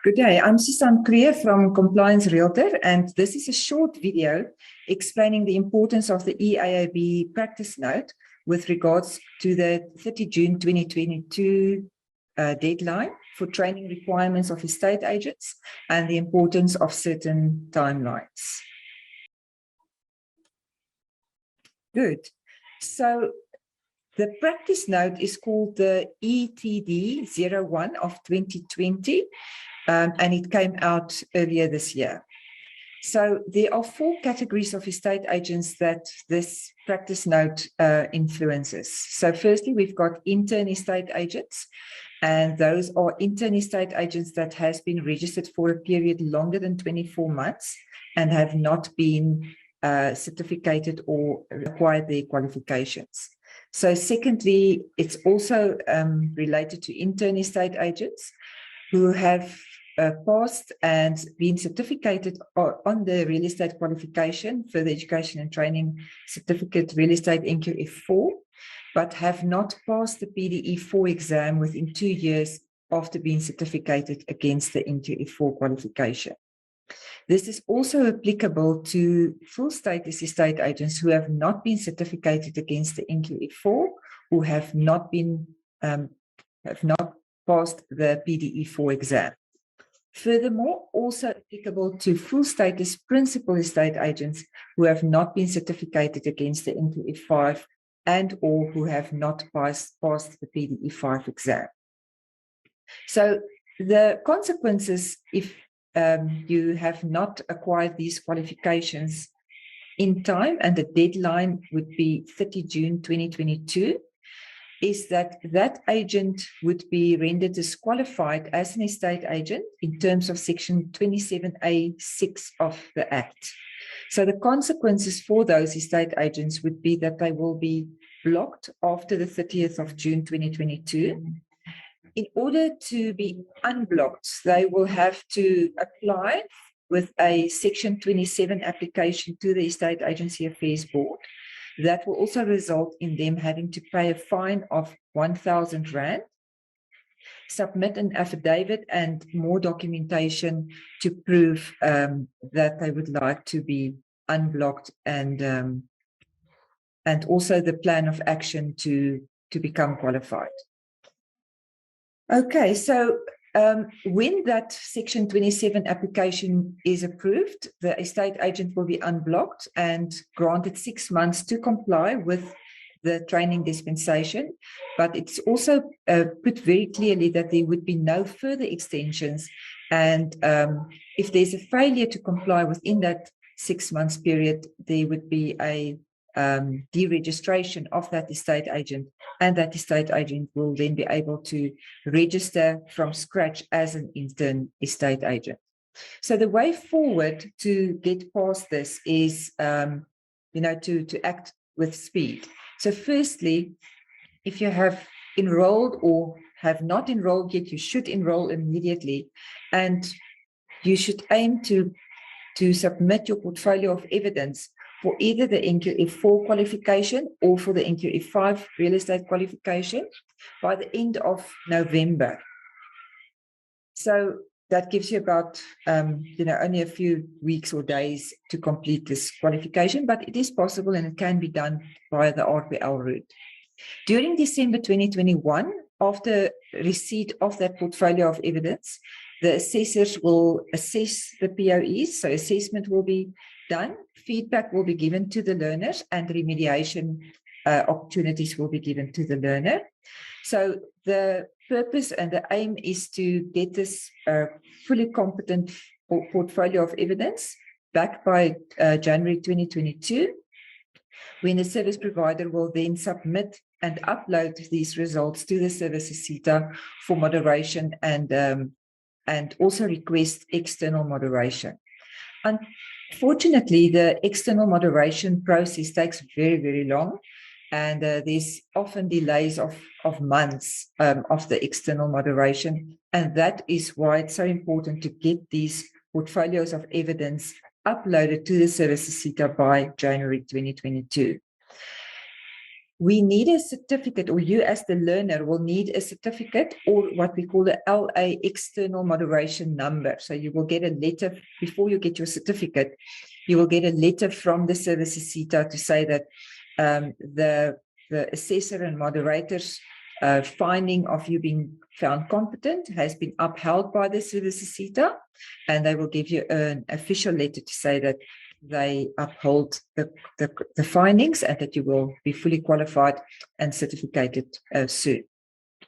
Good day, I'm Susan Creer from Compliance Realtor, and this is a short video explaining the importance of the EAAB practice note with regards to the 30 June 2022 deadline for training requirements of estate agents and the importance of certain timelines. Good. So the practice note is called the ETD 01 of 2020. And it came out earlier this year. So there are four categories of estate agents that this practice note influences. So firstly, we've got intern estate agents, and those are intern estate agents that has been registered for a period longer than 24 months and have not been certificated or acquired their qualifications. So secondly, it's also related to intern estate agents who have passed and been certificated on the real estate qualification, further education and training certificate, real estate NQF4, but have not passed the PDE4 exam within 2 years after being certificated against the NQF4 qualification. This is also applicable to full status estate agents who have not been certificated against the NQF4, who have not passed the PDE4 exam. Furthermore, also applicable to full status principal estate agents who have not been certificated against the NQF5 and or who have not passed the PDE5 exam. So the consequences if you have not acquired these qualifications in time, and the deadline would be 30 June 2022, is that that agent would be rendered disqualified as an estate agent in terms of section 27A(6) of the Act. So the consequences for those estate agents would be that they will be blocked after the 30th of June 2022. In order to be unblocked, they will have to apply with a section 27 application to the Estate Agency Affairs Board. That will also result in them having to pay a fine of 1,000 Rand, submit an affidavit and more documentation to prove that they would like to be unblocked, and also the plan of action to become qualified. Okay, so when that section 27 application is approved, the estate agent will be unblocked and granted 6 months to comply with the training dispensation. But it's also put very clearly that there would be no further extensions. And if there's a failure to comply within that 6 months period, there would be a deregistration of that estate agent, and that estate agent will then be able to register from scratch as an intern estate agent. So the way forward to get past this is, to act with speed. So firstly, if you have enrolled or have not enrolled yet, you should enroll immediately, and you should aim to submit your portfolio of evidence for either the NQF4 qualification or for the NQF5 real estate qualification by the end of November. So that gives you about, only a few weeks or days to complete this qualification, but it is possible and it can be done via the RPL route. During December 2021, after receipt of that portfolio of evidence, the assessors will assess the POEs, so assessment will be done, feedback will be given to the learners, and remediation opportunities will be given to the learner. So the purpose and the aim is to get this fully competent portfolio of evidence back by January 2022, when the service provider will then submit and upload these results to the services CETA for moderation and also request external moderation. Unfortunately, the external moderation process takes very, very long, and there's often delays of months of the external moderation, and that is why it's so important to get these portfolios of evidence uploaded to the services CETA by January 2022. we need a certificate, or you as the learner will need a certificate, or what we call the LA external moderation number. So you will get a letter before you get your certificate. You will get a letter from the services CETA to say that the assessor and moderator's finding of you being found competent has been upheld by the services CETA, and they will give you an official letter to say that they uphold the findings and that you will be fully qualified and certificated soon.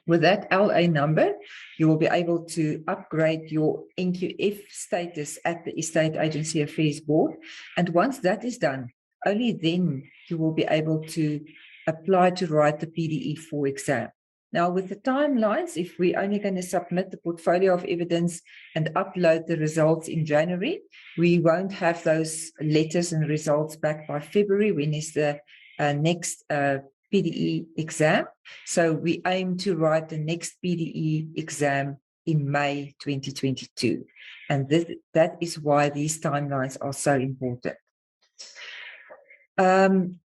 With that LA number, you will be able to upgrade your NQF status at the Estate Agency Affairs Board. And once that is done, only then you will be able to apply to write the PDE4 exam. Now, with the timelines, if we're only going to submit the portfolio of evidence and upload the results in January, we won't have those letters and results back by February, when is the next PDE exam. So we aim to write the next PDE exam in May 2022. And that is why these timelines are so important.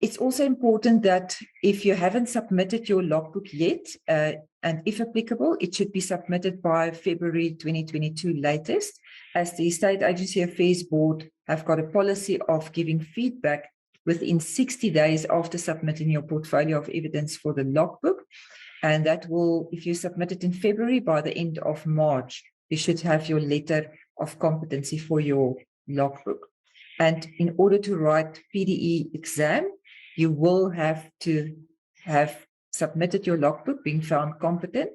It's also important that if you haven't submitted your logbook yet, and if applicable, it should be submitted by February 2022 latest, as the Estate Agency Affairs Board have got a policy of giving feedback within 60 days after submitting your portfolio of evidence for the logbook. And that will, if you submit it in February, by the end of March, you should have your letter of competency for your logbook. And in order to write PDE exam, you will have to have submitted your logbook, being found competent,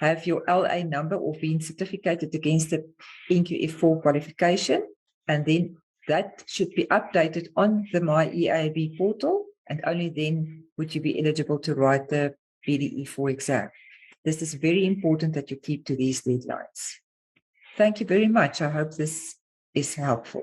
have your LA number or being certificated against the NQF4 qualification, and then that should be updated on the MyEAB portal, and only then would you be eligible to write the PDE4 exam. This is very important that you keep to these deadlines. Thank you very much. I hope this is helpful.